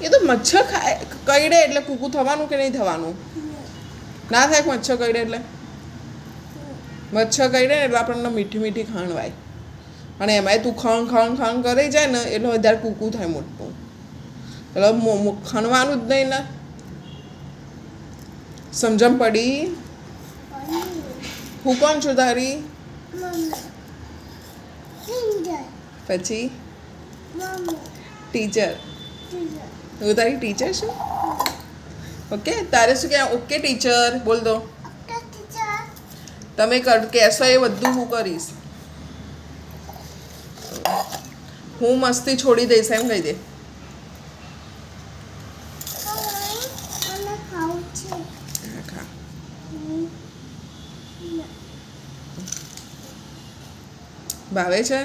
એ તો મચ્છર ખાય કરડે એટલે કૂકું થવાનું કે નહીં થવાનું? ના થાય મચ્છર કરડે એટલે? મચ્છર કરડે ને એટલે આપણને મીઠી મીઠી ખાણ વાય અને એમાંય તું ખાણ કરી જાય ને એટલે વધારે કૂકું થાય મોટું એટલે ખણવાનું જ નહીં ને. સમજણ પડી? હું કોણ છું તારી? પછી ટીચર. હું તારી ટીચર છું. ઓકે તારે શું કે ઓકે ટીચર બોલ દો. તમે કહેશો એ બધું હું કરીશ. હું મસ્તી છોડી દઈશ એમ કહી દે. ભાવે છે?